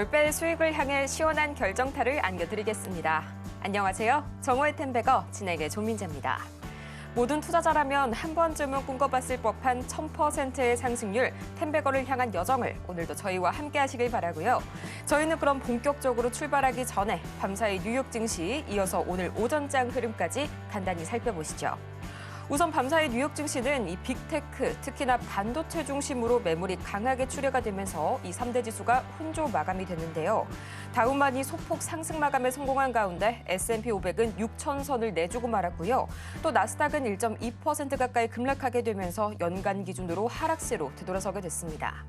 10배의 수익을 향해 시원한 결정타를 안겨드리겠습니다. 안녕하세요. 정오의 텐베거 진행의 조민재입니다. 모든 투자자라면 한 번쯤은 꿈꿔봤을 법한 1000%의 상승률, 텐베거를 향한 여정을 오늘도 저희와 함께 하시길 바라고요. 저희는 그럼 본격적으로 출발하기 전에 밤사이 뉴욕 증시, 이어서 오늘 오전장 흐름까지 간단히 살펴보시죠. 우선 밤사이 뉴욕 증시는 이 빅테크, 특히나 반도체 중심으로 매물이 강하게 출회가 되면서 이 3대 지수가 혼조 마감이 됐는데요. 다우만이 소폭 상승 마감에 성공한 가운데 S&P 500은 6,000선을 내주고 말았고요. 또 나스닥은 1.2% 가까이 급락하게 되면서 연간 기준으로 하락세로 되돌아서게 됐습니다.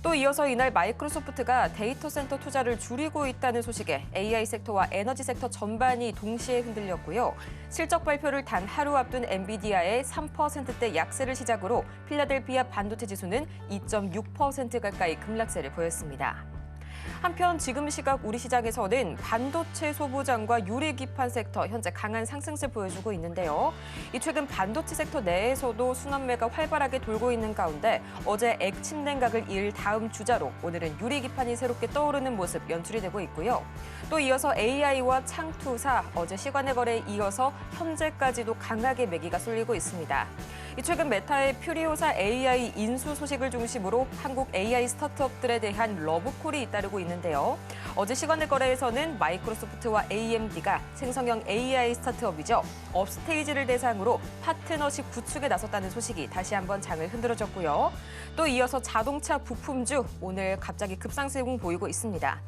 또 이어서 이날 마이크로소프트가 데이터 센터 투자를 줄이고 있다는 소식에 AI 섹터와 에너지 섹터 전반이 동시에 흔들렸고요. 실적 발표를 단 하루 앞둔 엔비디아의 3%대 약세를 시작으로 필라델피아 반도체 지수는 2.6% 가까이 급락세를 보였습니다. 한편 지금 시각 우리 시장에서는 반도체 소부장과 유리기판 섹터 현재 강한 상승세 보여주고 있는데요. 이 최근 반도체 섹터 내에서도 순환매가 활발하게 돌고 있는 가운데 어제 액침 냉각을 이을 다음 주자로 오늘은 유리기판이 새롭게 떠오르는 모습 연출이 되고 있고요. 또 이어서 AI와 창투사 어제 시간의 거래에 이어서 현재까지도 강하게 매기가 쏠리고 있습니다. 최근 메타의 퓨리오사 AI 인수 소식을 중심으로 한국 AI 스타트업들에 대한 러브콜이 잇따르고 있는데요. 어제 시간의 거래에서는 마이크로소프트와 AMD가 생성형 AI 스타트업이죠. 업스테이지를 대상으로 파트너십 구축에 나섰다는 소식이 다시 한번 장을 흔들어줬고요. 또 이어서 자동차 부품주 오늘 갑자기 급상승 보이고 있습니다.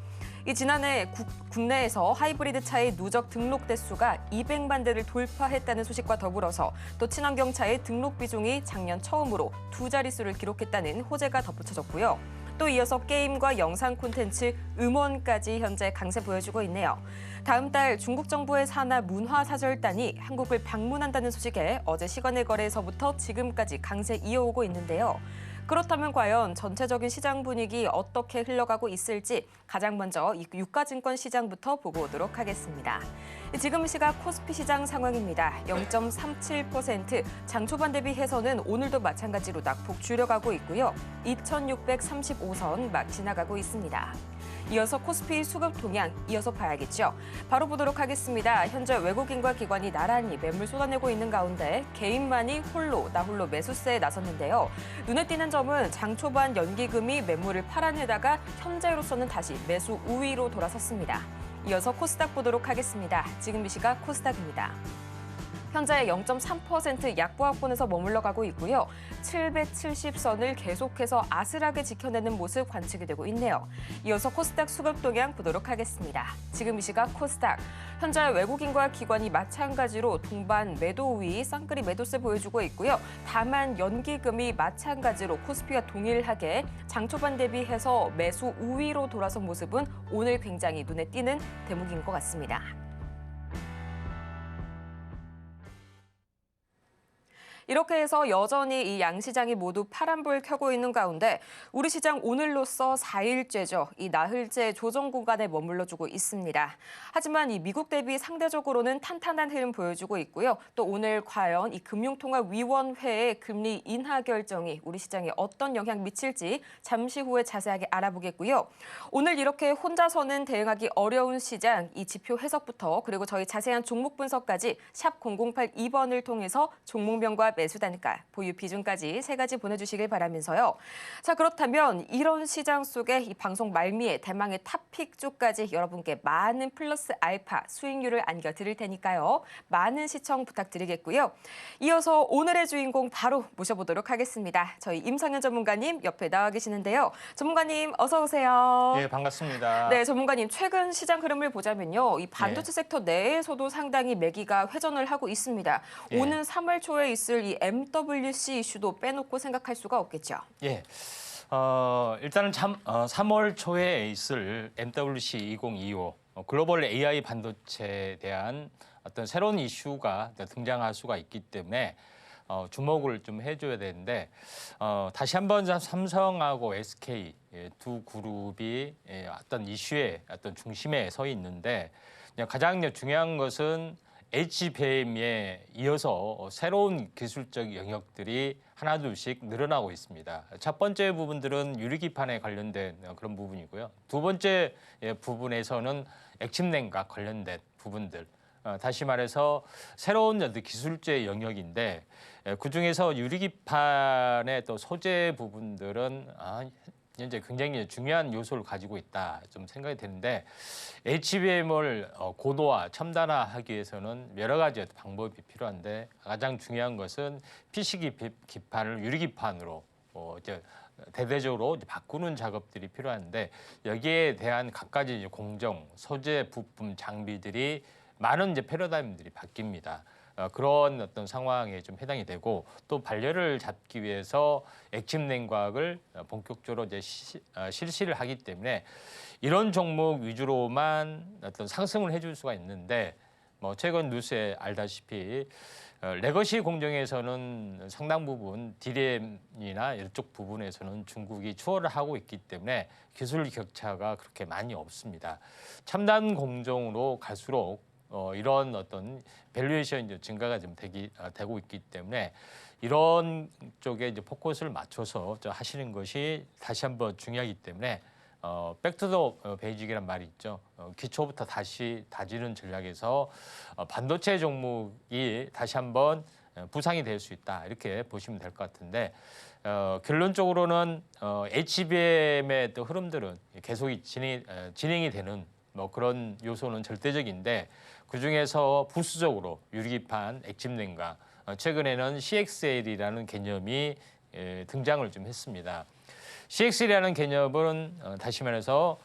지난해 국내에서 하이브리드 차의 누적 등록 대수가 200만 대를 돌파했다는 소식과 더불어서 또 친환경 차의 등록 비중이 작년 처음으로 두 자릿수를 기록했다는 호재가 덧붙여졌고요. 또 이어서 게임과 영상 콘텐츠, 음원까지 현재 강세 보여주고 있네요. 다음 달 중국 정부의 산하 문화사절단이 한국을 방문한다는 소식에 어제 시간의 거래에서부터 지금까지 강세 이어오고 있는데요. 그렇다면 과연 전체적인 시장 분위기 어떻게 흘러가고 있을지 가장 먼저 유가증권 시장부터 보고 오도록 하겠습니다. 지금 시각 코스피 시장 상황입니다. 0.37%, 장 초반 대비해서는 오늘도 마찬가지로 낙폭 줄여가고 있고요. 2,635선 막 지나가고 있습니다. 이어서 코스피 수급 동향 이어서 봐야겠죠. 바로 보도록 하겠습니다. 현재 외국인과 기관이 나란히 매물 쏟아내고 있는 가운데 개인만이 나홀로 매수세에 나섰는데요. 눈에 띄는 점은 장 초반 연기금이 매물을 팔아내다가 현재로서는 다시 매수 우위로 돌아섰습니다. 이어서 코스닥 보도록 하겠습니다. 지금 이 시각 코스닥입니다. 현재 0.3% 약보합권에서 머물러 가고 있고요. 770선을 계속해서 아슬하게 지켜내는 모습 관측이 되고 있네요. 이어서 코스닥 수급 동향 보도록 하겠습니다. 지금 이 시각 코스닥. 현재 외국인과 기관이 마찬가지로 동반 매도 우위, 쌍끌이 매도세 보여주고 있고요. 다만 연기금이 마찬가지로 코스피와 동일하게 장 초반 대비해서 매수 우위로 돌아선 모습은 오늘 굉장히 눈에 띄는 대목인 것 같습니다. 이렇게 해서 여전히 이 양시장이 모두 파란불 켜고 있는 가운데 우리 시장 오늘로써 4일째죠. 이 나흘째 조정 구간에 머물러주고 있습니다. 하지만 이 미국 대비 상대적으로는 탄탄한 흐름 보여주고 있고요. 또 오늘 과연 이 금융통화위원회의 금리 인하 결정이 우리 시장에 어떤 영향 미칠지 잠시 후에 자세하게 알아보겠고요. 오늘 이렇게 혼자서는 대응하기 어려운 시장, 이 지표 해석부터 그리고 저희 자세한 종목 분석까지 샵 0082번을 통해서 종목명과 매수 단가, 보유 비중까지 세 가지 보내주시길 바라면서요. 자, 그렇다면 이런 시장 속에 이 방송 말미에 대망의 탑픽주까지 여러분께 많은 플러스 알파 수익률을 안겨드릴 테니까요. 많은 시청 부탁드리겠고요. 이어서 오늘의 주인공 바로 모셔보도록 하겠습니다. 저희 임상현 전문가님 옆에 나와 계시는데요. 전문가님 어서 오세요. 네, 반갑습니다. 네, 전문가님 최근 시장 흐름을 보자면요. 이 반도체 섹터 내에서도 상당히 매기가 회전을 하고 있습니다. 오는 3월 초에 있을 이 MWC 이슈도 빼놓고 생각할 수가 없겠죠. 예. 일단은 3월 초에 있을 MWC 2025 글로벌 AI 반도체에 대한 어떤 새로운 이슈가 등장할 수가 있기 때문에 주목을 좀 해줘야 되는데 다시 한번 삼성하고 SK 두 그룹이 어떤 이슈의 어떤 중심에 서 있는데 가장 중요한 것은 HBM에 이어서 새로운 기술적 영역들이 하나둘씩 늘어나고 있습니다. 첫 번째 부분들은 유리기판에 관련된 그런 부분이고요. 두 번째 부분에서는 액침냉과 관련된 부분들. 다시 말해서 새로운 기술제 영역인데 그중에서 유리기판의 또 소재 부분들은 현재 굉장히 중요한 요소를 가지고 있다 좀 생각이 되는데 HBM을 고도화, 첨단화하기 위해서는 여러 가지 방법이 필요한데 가장 중요한 것은 PC 기판을 유리기판으로 이제 대대적으로 바꾸는 작업들이 필요한데 여기에 대한 갖가지 공정, 소재, 부품, 장비들이 많은 패러다임들이 바뀝니다. 그런 어떤 상황에 좀 해당이 되고 또 발열을 잡기 위해서 액침 냉각을 본격적으로 이제 실시를 하기 때문에 이런 종목 위주로만 어떤 상승을 해줄 수가 있는데 뭐 최근 뉴스에 알다시피 레거시 공정에서는 상당 부분 DRAM이나 이쪽 부분에서는 중국이 추월을 하고 있기 때문에 기술 격차가 그렇게 많이 없습니다. 첨단 공정으로 갈수록 이런 어떤 밸류에이션 증가가 좀 되고 있기 때문에 이런 쪽에 이제 포커스를 맞춰서 하시는 것이 다시 한번 중요하기 때문에 백투더 베이직이란 말이 있죠. 기초부터 다시 다지는 전략에서 반도체 종목이 다시 한번 부상이 될 수 있다 이렇게 보시면 될 것 같은데 결론적으로는 HBM의 또 흐름들은 계속 진행이 되는 뭐 그런 요소는 절대적인데 그 중에서 부수적으로 유리기판, 액침냉각 최근에는 CXL이라는 개념이 등장을 좀 했습니다. CXL이라는 개념은 다시 말해서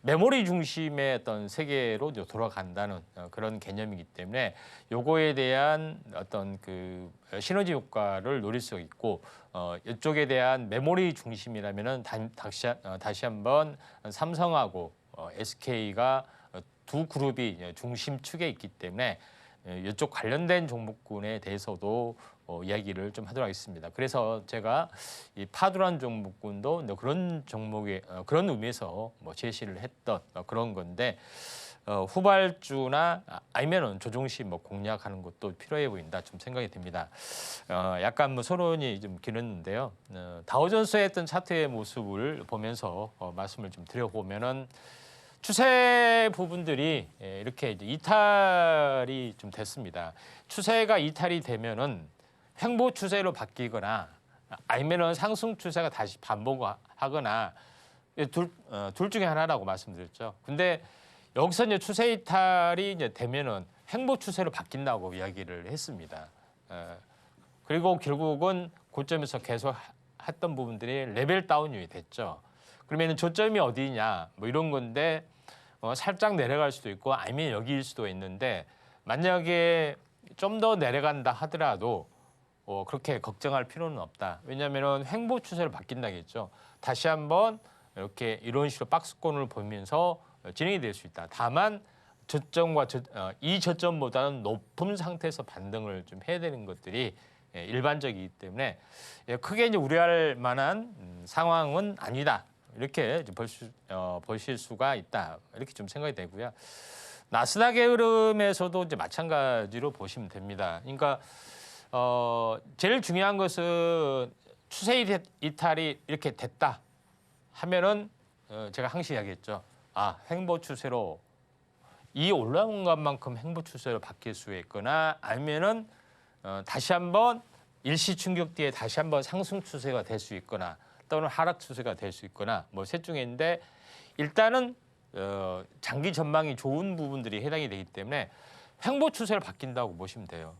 메모리 중심의 어떤 세계로 돌아간다는 그런 개념이기 때문에 요거에 대한 어떤 그 시너지 효과를 노릴 수 있고 이쪽에 대한 메모리 중심이라면은 다시 한번 삼성하고 SK가 두 그룹이 중심축에 있기 때문에 이쪽 관련된 종목군에 대해서도 이야기를 좀 하도록 하겠습니다. 그래서 제가 이 파두란 종목군도 그런 종목에 그런 의미에서 뭐 제시를 했던 그런 건데 후발주나 아니면은 조정시 뭐 공략하는 것도 필요해 보인다 좀 생각이 듭니다. 약간 뭐 서론이 좀 길었는데요. 다우존스의 했던 차트의 모습을 보면서 말씀을 좀 드려보면은. 추세 부분들이 이렇게 이탈이 좀 됐습니다. 추세가 이탈이 되면은 횡보 추세로 바뀌거나 아니면은 상승 추세가 다시 반복하거나 둘 중에 하나라고 말씀드렸죠. 근데 여기서 이제 추세 이탈이 이제 되면은 횡보 추세로 바뀐다고 이야기를 했습니다. 그리고 결국은 고점에서 계속 했던 부분들이 레벨 다운이 됐죠. 그러면 저점이 어디냐 뭐 이런 건데 살짝 내려갈 수도 있고 아니면 여기일 수도 있는데 만약에 좀 더 내려간다 하더라도 그렇게 걱정할 필요는 없다. 왜냐하면 횡보 추세로 바뀐다겠죠. 다시 한번 이렇게 이런 식으로 박스권을 보면서 진행이 될 수 있다. 다만 저점과 이 저점보다는 높은 상태에서 반등을 좀 해야 되는 것들이 일반적이기 때문에 크게 이제 우려할 만한 상황은 아니다. 이렇게 보실 수가 있다. 이렇게 좀 생각이 되고요. 나스닥의 흐름에서도 이제 마찬가지로 보시면 됩니다. 그러니까 제일 중요한 것은 추세 이탈이 이렇게 됐다 하면은 제가 항상 이야기했죠. 횡보 추세로 이 올라온 것만큼 횡보 추세로 바뀔 수 있거나 아니면은 다시 한번 일시 충격 뒤에 다시 한번 상승 추세가 될 수 있거나 또는 하락 추세가 될 수 있거나 뭐 셋 중인데 일단은 장기 전망이 좋은 부분들이 해당이 되기 때문에 횡보 추세를 바뀐다고 보시면 돼요.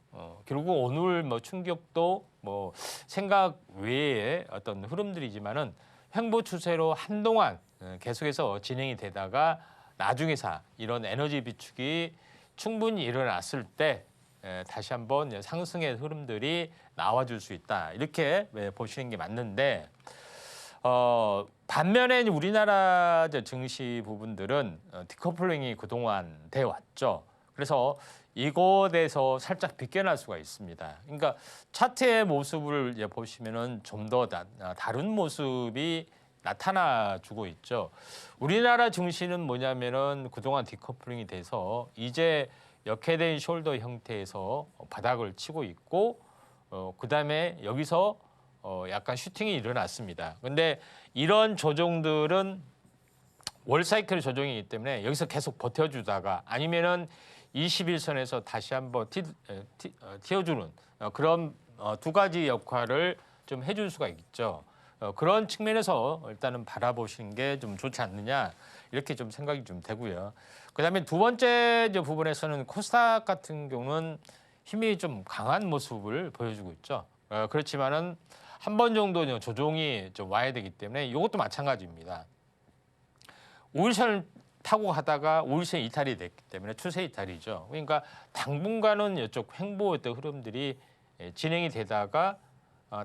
결국 오늘 뭐 충격도 뭐 생각 외의 어떤 흐름들이지만은 횡보 추세로 한동안 계속해서 진행이 되다가 나중에서 이런 에너지 비축이 충분히 일어났을 때 다시 한번 상승의 흐름들이 나와줄 수 있다. 이렇게 보시는 게 맞는데 반면에 우리나라 증시 부분들은 디커플링이 그동안 돼 왔죠. 그래서 이곳에서 살짝 비껴날 수가 있습니다. 그러니까 차트의 모습을 보시면은 좀 더 다른 모습이 나타나주고 있죠. 우리나라 증시는 뭐냐면은 그동안 디커플링이 돼서 이제 역헤드 앤 숄더 형태에서 바닥을 치고 있고 그다음에 여기서 약간 슈팅이 일어났습니다. 근데 이런 조정들은 월 사이클 조정이기 때문에 여기서 계속 버텨주다가 아니면은 21선에서 다시 한번 튀어주는 그런 두 가지 역할을 좀 해줄 수가 있죠. 그런 측면에서 일단은 바라보시는 게 좀 좋지 않느냐 이렇게 좀 생각이 좀 되고요. 그다음에 두 번째 이제 부분에서는 코스닥 같은 경우는 힘이 좀 강한 모습을 보여주고 있죠. 그렇지만은 한 번 정도 조정이 좀 와야 되기 때문에 이것도 마찬가지입니다. 5일선을 타고 가다가 5일선 이탈이 됐기 때문에 추세 이탈이죠. 그러니까 당분간은 이쪽 횡보했던 흐름들이 진행이 되다가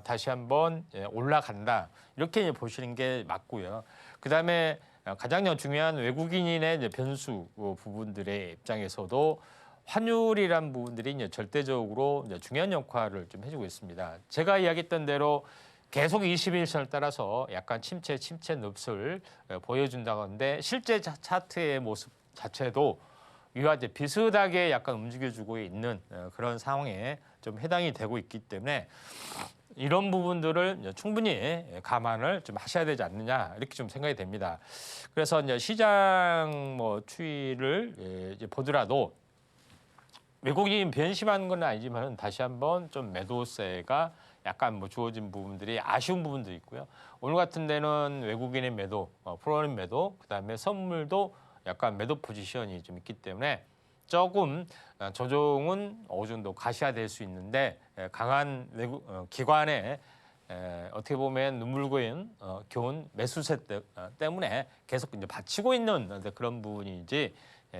다시 한번 올라간다 이렇게 보시는 게 맞고요. 그다음에 가장 중요한 외국인의 이제 변수 부분들의 입장에서도 환율이란 부분들이 이제 절대적으로 이제 중요한 역할을 좀 해주고 있습니다. 제가 이야기했던 대로 계속 21선을 따라서 약간 침체 늪을 보여준다건데 실제 차트의 모습 자체도 이와 이제 비슷하게 약간 움직여주고 있는 그런 상황에 좀 해당이 되고 있기 때문에 이런 부분들을 충분히 감안을 좀 하셔야 되지 않느냐 이렇게 좀 생각이 됩니다. 그래서 이제 시장 추이를 이제 보더라도 외국인 변심하는 건 아니지만 다시 한번 좀 매도세가 약간 주어진 부분들이 아쉬운 부분도 있고요. 오늘 같은 데는 외국인의 매도, 프로그램 매도, 그다음에 선물도 약간 매도 포지션이 좀 있기 때문에 조금 조정은 어느 정도 가시화될 수 있는데 강한 외국 기관의 어떻게 보면 눈물고인 교훈 매수세 때문에 계속 이제 받치고 있는 그런 부분이지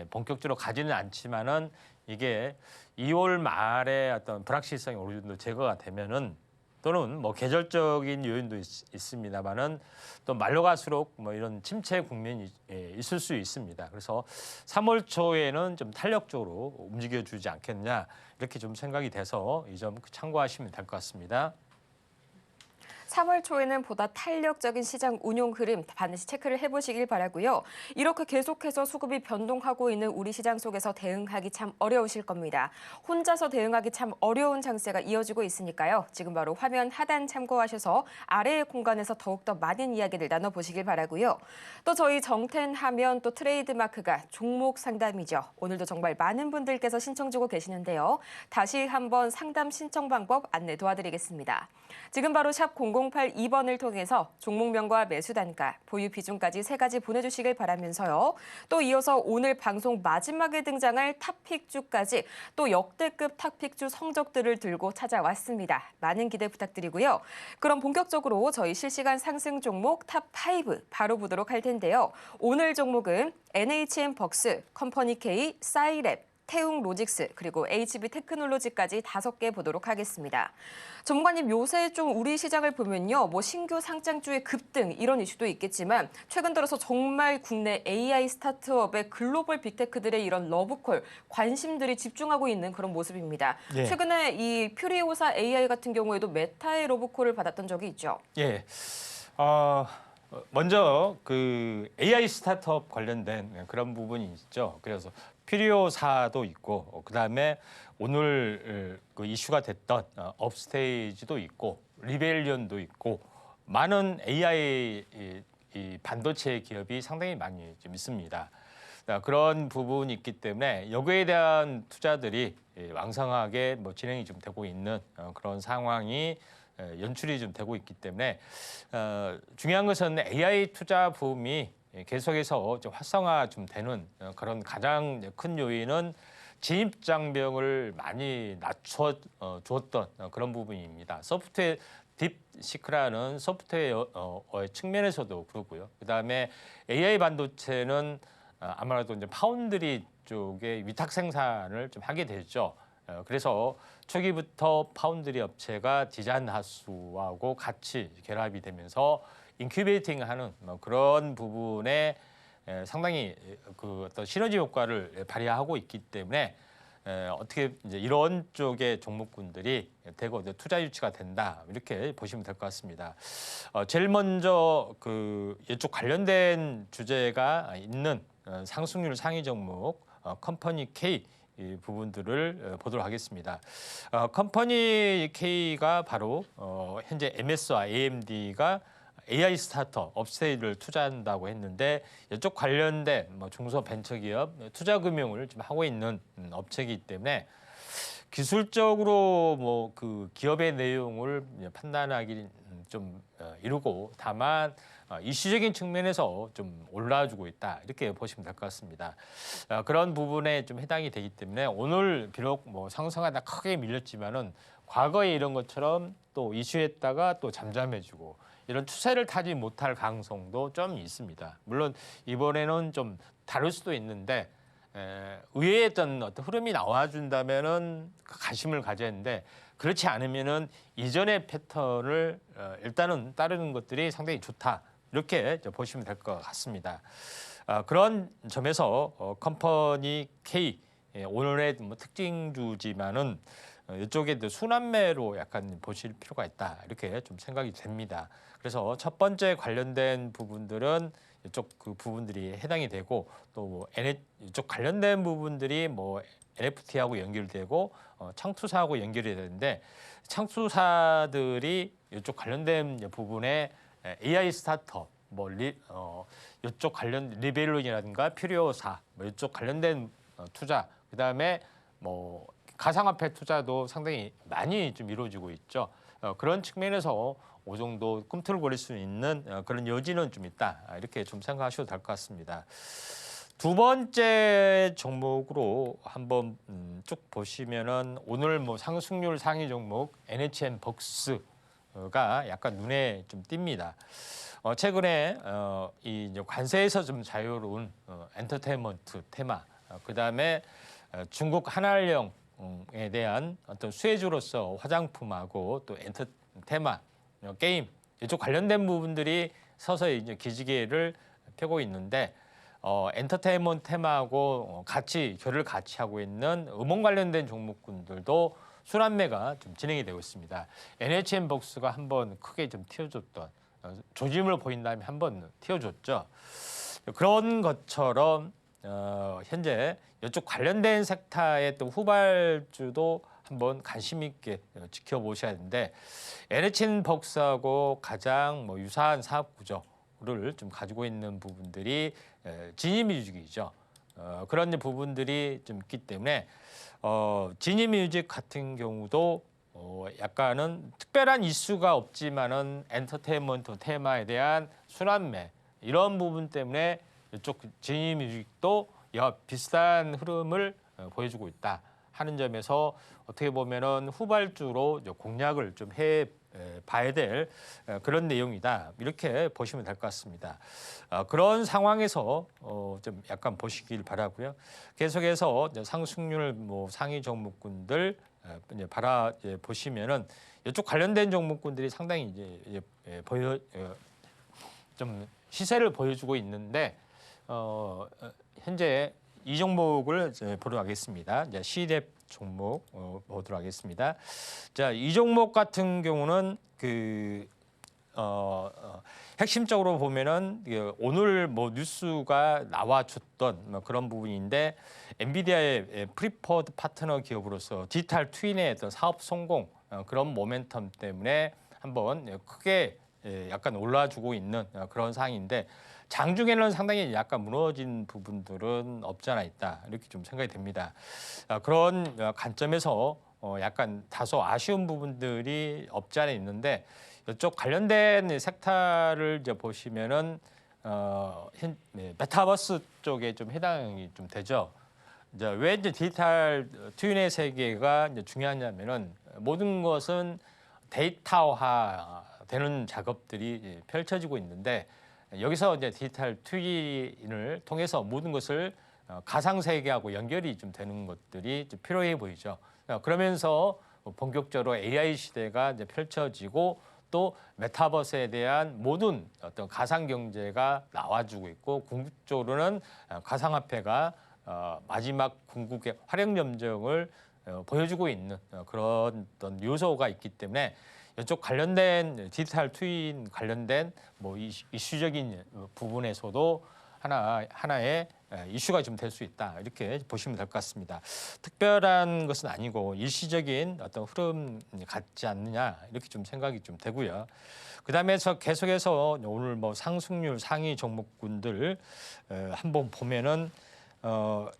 본격적으로 가지는 않지만은 이게 2월 말에 어떤 불확실성이 어느 정도 제거가 되면은 또는 뭐 계절적인 요인도 있습니다만은 또 말로 갈수록 뭐 이런 침체 국면이 있을 수 있습니다. 그래서 3월 초에는 좀 탄력적으로 움직여주지 않겠냐 이렇게 좀 생각이 돼서 이 점 참고하시면 될 것 같습니다. 3월 초에는 보다 탄력적인 시장 운용 흐름 반드시 체크를 해보시길 바라고요. 이렇게 계속해서 수급이 변동하고 있는 우리 시장 속에서 대응하기 참 어려우실 겁니다. 혼자서 대응하기 참 어려운 장세가 이어지고 있으니까요. 지금 바로 화면 하단 참고하셔서 아래의 공간에서 더욱더 많은 이야기를 나눠보시길 바라고요. 또 저희 정텐 하면 또 트레이드마크가 종목 상담이죠. 오늘도 정말 많은 분들께서 신청 주고 계시는데요. 다시 한번 상담 신청 방법 안내 도와드리겠습니다. 지금 바로 샵 0082번을 통해서 종목명과 매수 단가, 보유 비중까지 3가지 보내주시길 바라면서요. 또 이어서 오늘 방송 마지막에 등장할 탑픽주까지 또 역대급 탑픽주 성적들을 들고 찾아왔습니다. 많은 기대 부탁드리고요. 그럼 본격적으로 저희 실시간 상승 종목 탑5 바로 보도록 할 텐데요. 오늘 종목은 NHN벅스, 컴퍼니K, 싸이랩, 태웅로직스 그리고 HB테크놀로지까지 5개 보도록 하겠습니다. 전문가님 요새 좀 우리 시장을 보면요. 뭐 신규 상장주의 급등 이런 이슈도 있겠지만 최근 들어서 정말 국내 AI 스타트업의 글로벌 빅테크들의 이런 러브콜 관심들이 집중하고 있는 그런 모습입니다. 예. 최근에 이 퓨리오사 AI 같은 경우에도 메타의 러브콜을 받았던 적이 있죠. 예. 먼저 그 AI 스타트업 관련된 그런 부분이 있죠. 그래서 피리오사도 있고 그다음에 오늘 그 이슈가 됐던 업스테이지도 있고 리벨리온도 있고 많은 AI 이 반도체 기업이 상당히 많이 좀 있습니다. 그런 부분이 있기 때문에 여기에 대한 투자들이 왕성하게 뭐 진행이 좀 되고 있는 그런 상황이 연출이 좀 되고 있기 때문에 중요한 것은 AI 투자 붐이 계속해서 좀 활성화 좀 되는 그런 가장 큰 요인은 진입 장벽을 많이 낮춰 줬던 그런 부분입니다. 소프트웨어 딥시크라는 소프트웨어의 측면에서도 그렇고요. 그다음에 AI 반도체는 아무래도 이제 파운드리 쪽에 위탁 생산을 좀 하게 되죠. 그래서 초기부터 파운드리 업체가 디자인 하수하고 같이 결합이 되면서 인큐베이팅하는 그런 부분에 상당히 그 어떤 시너지 효과를 발휘하고 있기 때문에 어떻게 이제 이런 쪽의 종목군들이 대거 투자 유치가 된다 이렇게 보시면 될 것 같습니다. 제일 먼저 그 이쪽 관련된 주제가 있는 상승률 상위 종목 컴퍼니 K 이 부분들을 보도록 하겠습니다. 컴퍼니 K가 바로 현재 MS와 AMD가 AI 스타트업 업스테이를 투자한다고 했는데 이쪽 관련된 중소벤처기업 투자 금융을 좀 하고 있는 업체이기 때문에 기술적으로 그 기업의 내용을 판단하기 좀 이르고 다만 이슈적인 측면에서 좀 올라주고 있다 이렇게 보시면 될 것 같습니다. 그런 부분에 좀 해당이 되기 때문에 오늘 비록 상승하다 크게 밀렸지만은 과거에 이런 것처럼 또 이슈했다가 또 잠잠해지고 이런 추세를 타지 못할 가능성도 좀 있습니다. 물론 이번에는 좀 다를 수도 있는데 의외의 어떤 흐름이 나와준다면은 관심을 가져야 하는데 그렇지 않으면은 이전의 패턴을 일단은 따르는 것들이 상당히 좋다 이렇게 보시면 될 것 같습니다. 그런 점에서 컴퍼니 K 오늘의 특징주지만은 이쪽에 순환매로 약간 보실 필요가 있다 이렇게 좀 생각이 됩니다. 그래서 첫 번째 관련된 부분들은 이쪽 그 부분들이 해당이 되고 또 이쪽 관련된 부분들이 NFT하고 연결되고 창투사하고 연결이 되는데 창투사들이 이쪽 관련된 부분에 AI 스타트업 이쪽 관련 리벨론이라든가 퓨리오사 이쪽 관련된 투자 그다음에 가상화폐 투자도 상당히 많이 좀 이루어지고 있죠. 그런 측면에서 이 정도 꿈틀거릴 수 있는 그런 여지는 좀 있다. 이렇게 좀 생각하셔도 될 것 같습니다. 두 번째 종목으로 한번 쭉 보시면은 오늘 상승률 상위 종목 NHN 벅스가 약간 눈에 좀 띕니다. 최근에 이 관세에서 좀 자유로운 엔터테인먼트 테마, 그다음에 중국 한알령에 대한 어떤 수혜주로서 화장품하고 또 테마, 게임 이쪽 관련된 부분들이 서서히 이제 기지개를 펴고 있는데 엔터테인먼트 테마하고 결을 같이 하고 있는 음원 관련된 종목군들도 순환매가 좀 진행이 되고 있습니다. NHN 벅스가 한번 크게 좀 튀어줬던 조짐을 보인 다음에 한번 튀어줬죠. 그런 것처럼 현재 이쪽 관련된 섹터의 또 후발주도 한번 관심 있게 지켜보셔야 하는데 NHN 벅스하고 가장 유사한 사업 구조를 좀 가지고 있는 부분들이 지니뮤직이죠. 그런 부분들이 좀 있기 때문에 지니뮤직 같은 경우도 약간은 특별한 이슈가 없지만은 엔터테인먼트 테마에 대한 순환매 이런 부분 때문에 이쪽 지니뮤직도 비슷한 흐름을 보여주고 있다 하는 점에서 어떻게 보면은 후발주로 공략을 좀 봐야 될 그런 내용이다 이렇게 보시면 될 것 같습니다. 그런 상황에서 좀 약간 보시길 바라고요. 계속해서 상승률 상위 종목군들 이제 보시면은 이쪽 관련된 종목군들이 상당히 이제 좀 시세를 보여주고 있는데 현재 이 종목을 보도록 하겠습니다. 이제 시뎁 종목 보도록 하겠습니다. 자, 이 종목 같은 경우는 핵심적으로 보면은 오늘 뉴스가 나와줬던 그런 부분인데 엔비디아의 프리퍼드 파트너 기업으로서 디지털 트윈의 어떤 사업 성공 그런 모멘텀 때문에 한번 크게 약간 올라주고 있는 그런 상황인데 장중에는 상당히 약간 무너진 부분들은 없지 않아 있다 이렇게 좀 생각이 됩니다. 그런 관점에서 약간 다소 아쉬운 부분들이 없지 않아 있는데 이쪽 관련된 섹터를 이제 보시면은 메타버스 쪽에 좀 해당이 좀 되죠. 이제 왜 이제 디지털 트윈의 세계가 이제 중요하냐면은 모든 것은 데이터화 되는 작업들이 펼쳐지고 있는데 여기서 이제 디지털 트윈을 통해서 모든 것을 가상 세계하고 연결이 좀 되는 것들이 좀 필요해 보이죠. 그러면서 본격적으로 AI 시대가 이제 펼쳐지고 또 메타버스에 대한 모든 어떤 가상 경제가 나와주고 있고 궁극적으로는 가상화폐가 마지막 궁극의 활용 점정을 보여주고 있는 그런 어떤 요소가 있기 때문에 이쪽 관련된 디지털 트윈 관련된 이슈적인 부분에서도 하나의 이슈가 좀 될 수 있다 이렇게 보시면 될 것 같습니다. 특별한 것은 아니고 일시적인 어떤 흐름 같지 않느냐 이렇게 좀 생각이 좀 되고요. 그다음에 계속해서 오늘 뭐 상승률 상위 종목군들 한번 보면은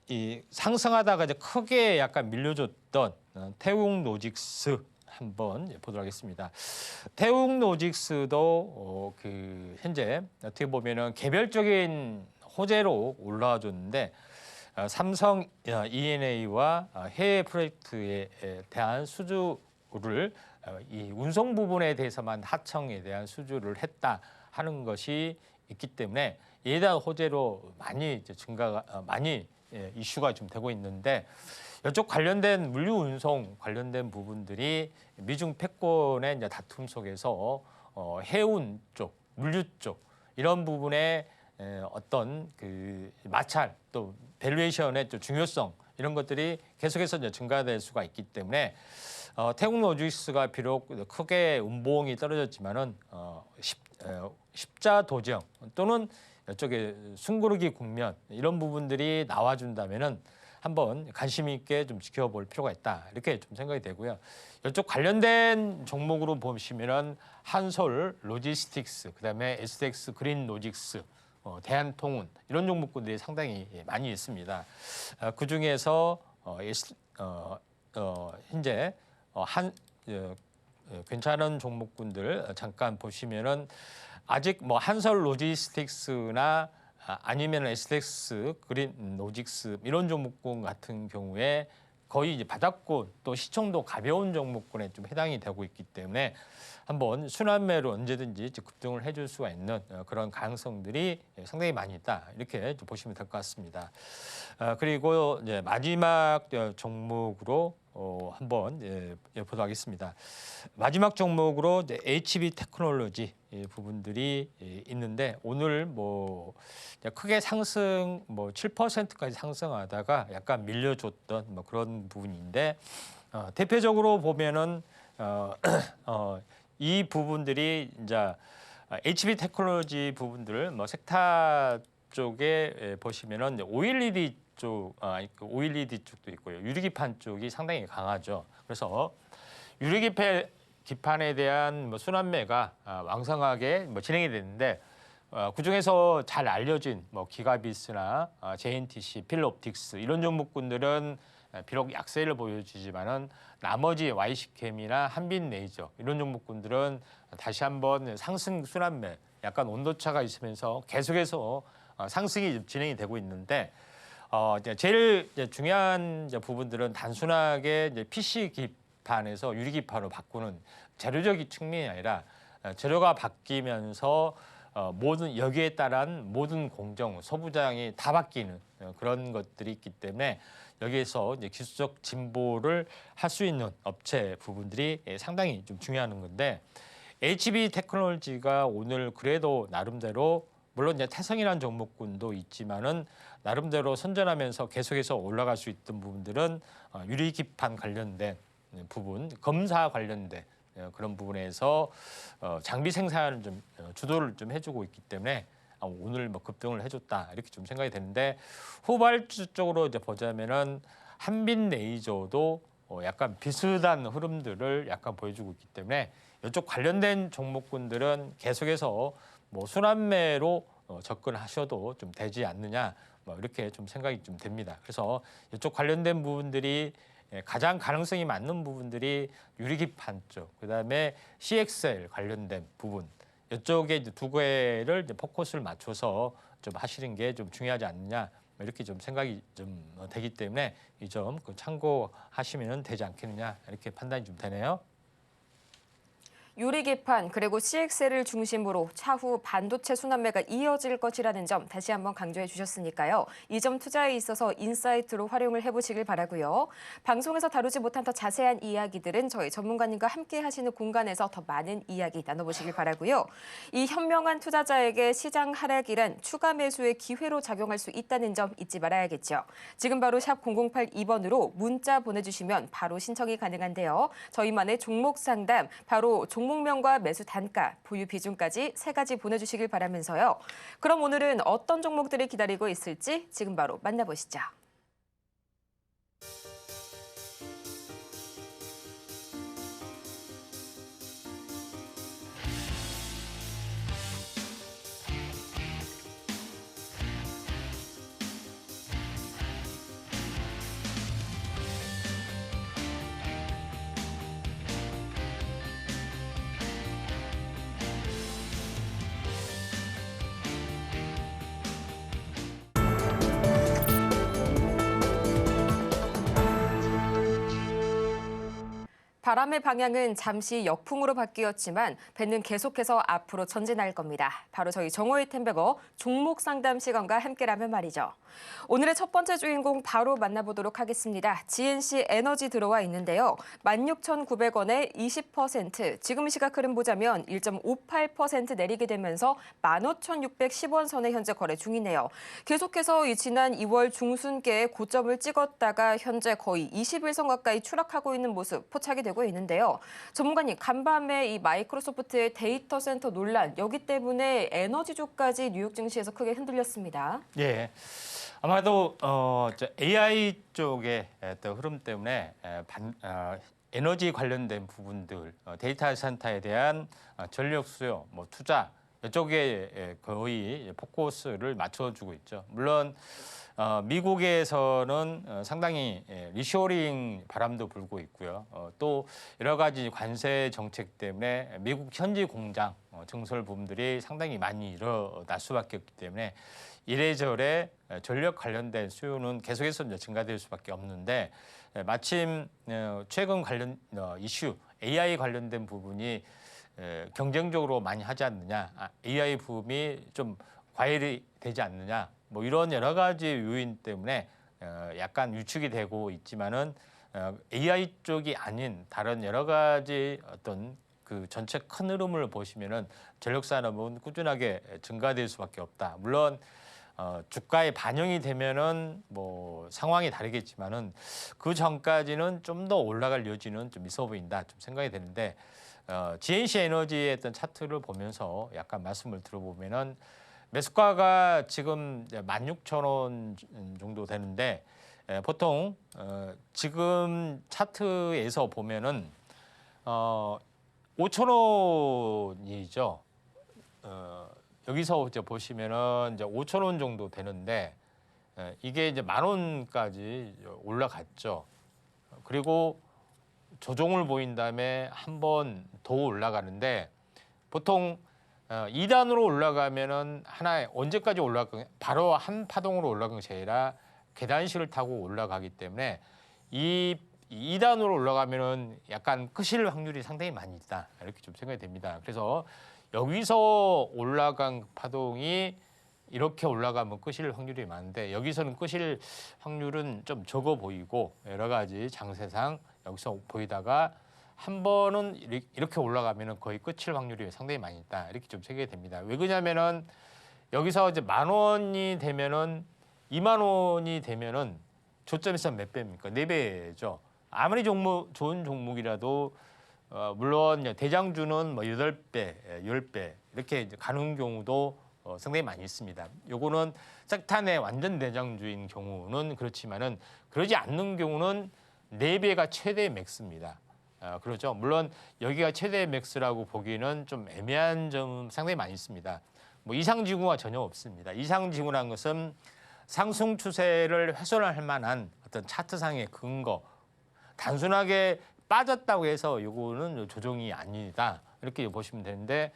이 상승하다가 이제 크게 약간 밀려줬던 태웅로직스 한번 보도록 하겠습니다. 태웅로직스도 그 현재 어떻게 보면은 개별적인 호재로 올라와 줬는데 삼성 E&A와 해외 프로젝트에 대한 수주를 이 운송 부분에 대해서만 하청에 대한 수주를 했다 하는 것이 있기 때문에 이에 대한 호재로 많이 이제 증가가 많이 이슈가 좀 되고 있는데 이쪽 관련된 물류 운송 관련된 부분들이 미중 패권의 이제 다툼 속에서 해운 쪽, 물류 쪽 이런 부분에 어떤 그 마찰 또 밸류에이션의 또 중요성 이런 것들이 계속해서 이제 증가될 수가 있기 때문에 태국로지스가 비록 크게 운봉이 떨어졌지만은 십자 도정 또는 이쪽에 숨고르기 국면 이런 부분들이 나와준다면은 한번 관심 있게 좀 지켜볼 필요가 있다 이렇게 좀 생각이 되고요. 이쪽 관련된 종목으로 보시면은 한솔 로지스틱스, 그다음에 SX 그린 로직스, 대한통운 이런 종목군들이 상당히 많이 있습니다. 그 중에서 현재 괜찮은 종목군들 잠깐 보시면은 아직 뭐 한솔 로지스틱스나 아니면 SX 그린 로직스 이런 종목군 같은 경우에 거의 이제 바닥권 또 시총도 가벼운 종목군에 좀 해당이 되고 있기 때문에 한번 순환매로 언제든지 급등을 해줄 수가 있는 그런 가능성들이 상당히 많이 있다 이렇게 좀 보시면 될 것 같습니다. 그리고 이제 마지막 종목으로 한번 보도록 하겠습니다. 마지막 종목으로 이제 HB 테크놀로지 부분들이 있는데 오늘 뭐 크게 상승 뭐 7%까지 상승하다가 약간 밀려줬던 뭐 그런 부분인데 대표적으로 보면은 이 부분들이 이제 HB 테크놀로지 부분들 뭐 섹타 쪽에 보시면은 OLED 쪽, OLED 쪽도 있고요. 유리기판 쪽이 상당히 강하죠. 그래서 유리기판에 대한 뭐 순환매가 왕성하게 뭐 진행이 됐는데 그 중에서 잘 알려진 뭐 기가비스나 JNTC, 필롭틱스 이런 종목군들은 비록 약세를 보여주지만은 나머지 YC캠이나 한빛레이저 이런 종목군들은 다시 한번 상승 순환매, 약간 온도차가 있으면서 계속해서 상승이 진행이 되고 있는데 제일 중요한 부분들은 단순하게 이제 PC 기판에서 유리 기판으로 바꾸는 재료적인 측면이 아니라 재료가 바뀌면서 모든 여기에 따른 모든 공정, 소부장이 다 바뀌는 그런 것들이 있기 때문에 여기에서 이제 기술적 진보를 할 수 있는 업체 부분들이 상당히 좀 중요한 건데 HB 테크놀로지가 오늘 그래도 나름대로 물론 이제 태성이라는 종목군도 있지만은 나름대로 선전하면서 계속해서 올라갈 수 있던 부분들은 유리기판 관련된 부분, 검사 관련된 그런 부분에서 장비 생산을 좀 주도를 좀 해주고 있기 때문에 오늘 뭐 급등을 해줬다 이렇게 좀 생각이 되는데 후발주 쪽으로 이제 보자면은 한빛레이저도 약간 비슷한 흐름들을 약간 보여주고 있기 때문에 이쪽 관련된 종목군들은 계속해서 뭐 순환매로 접근하셔도 좀 되지 않느냐 뭐 이렇게 좀 생각이 좀 됩니다. 그래서 이쪽 관련된 부분들이 가장 가능성이 맞는 부분들이 유리기판 쪽, 그다음에 CXL 관련된 부분 이쪽에 이제 두 개를 이제 포커스를 맞춰서 좀 하시는 게 좀 중요하지 않느냐 이렇게 좀 생각이 좀 되기 때문에 이 점 참고하시면 되지 않겠느냐 이렇게 판단이 좀 되네요. 유리기판 그리고 CXL을 중심으로 차후 반도체 순환매가 이어질 것이라는 점 다시 한번 강조해 주셨으니까요. 이 점 투자에 있어서 인사이트로 활용을 해보시길 바라고요. 방송에서 다루지 못한 더 자세한 이야기들은 저희 전문가님과 함께 하시는 공간에서 더 많은 이야기 나눠보시길 바라고요. 이 현명한 투자자에게 시장 하락이란 추가 매수의 기회로 작용할 수 있다는 점 잊지 말아야겠죠. 지금 바로 샵 0082번으로 문자 보내주시면 바로 신청이 가능한데요. 저희만의 종목 상담, 바로 종목 종목명과 매수 단가, 보유 비중까지 3가지 보내주시길 바라면서요. 그럼 오늘은 어떤 종목들이 기다리고 있을지 지금 바로 만나보시죠. 바람의 방향은 잠시 역풍으로 바뀌었지만 배는 계속해서 앞으로 전진할 겁니다. 바로 저희 정호의 템베거 종목 상담 시간과 함께라면 말이죠. 오늘의 첫 번째 주인공 바로 만나보도록 하겠습니다. GNC 에너지 들어와 있는데요. 16,900원에 20%, 지금 시각 흐름 보자면 1.58% 내리게 되면서 15,610원 선에 현재 거래 중이네요. 계속해서 이 지난 2월 중순께의 고점을 찍었다가 현재 거의 21선 가까이 추락하고 있는 모습 포착이 되고 있는데요. 전문가님, 간밤에 이 마이크로소프트의 데이터 센터 논란, 여기 때문에 에너지주까지 뉴욕 증시에서 크게 흔들렸습니다. 예. 아마도 AI 쪽의 또 흐름 때문에 에너지 관련된 부분들, 데이터 센터에 대한 전력 수요, 투자 이쪽에 거의 포커스를 맞춰주고 있죠. 물론 미국에서는 상당히 리쇼링 바람도 불고 있고요. 또 여러 가지 관세 정책 때문에 미국 현지 공장 증설 부분들이 상당히 많이 일어날 수밖에 없기 때문에 이래저래 전력 관련된 수요는 계속해서 증가될 수밖에 없는데, 마침 최근 관련 이슈 AI 관련된 부분이 경쟁적으로 많이 하지 않느냐, AI 붐이 좀 과열이 되지 않느냐, 이런 여러 가지 요인 때문에 약간 위축이 되고 있지만은 AI 쪽이 아닌 다른 여러 가지 어떤 그 전체 큰 흐름을 보시면은 전력 산업은 꾸준하게 증가될 수밖에 없다. 물론 주가에 반영이 되면은 상황이 다르겠지만은 그 전까지는 좀 더 올라갈 여지는 좀 있어 보인다, 좀 생각이 되는데, GNC 에너지의 어떤 차트를 보면서 약간 말씀을 들어보면은 매수가가 지금 16,000원 정도 되는데, 보통 지금 차트에서 보면은 5,000원이죠. 여기서 이제 보시면은 이제 5,000원 정도 되는데, 이게 이제 10,000원까지 올라갔죠. 그리고 조정을 보인 다음에 한 번 더 올라가는데, 보통 2단으로 올라가면은 하나에 언제까지 올라가, 바로 한 파동으로 올라간 것이 아니라 계단식을 타고 올라가기 때문에 이 2단으로 올라가면은 약간 끄실 확률이 상당히 많이 있다, 이렇게 좀 생각이 됩니다. 그래서 여기서 올라간 파동이 이렇게 올라가면 끄실 확률이 많은데, 여기서는 끄실 확률은 좀 적어 보이고, 여러 가지 장세상 여기서 보이다가 한 번은 이렇게 올라가면은 거의 끝일 확률이 상당히 많이 있다, 이렇게 좀 생각이 됩니다. 왜 그러냐면은 여기서 이제 10,000원이 되면은 20,000원이 되면은 조점에서 몇 배입니까? 4배죠. 아무리 좋은 종목이라도 물론 대장주는 8배, 10배 이렇게 이제 가는 경우도 상당히 많이 있습니다. 요거는 섹탄의 완전 대장주인 경우는 그렇지만은, 그러지 않는 경우는 4배가 최대 맥스입니다. 그렇죠. 물론 여기가 최대 맥스라고 보기에는 좀 애매한 점은 상당히 많이 있습니다. 이상징후가 전혀 없습니다. 이상징후라는 것은 상승 추세를 훼손할 만한 어떤 차트상의 근거, 단순하게 빠졌다고 해서 이거는 조정이 아니다, 이렇게 보시면 되는데,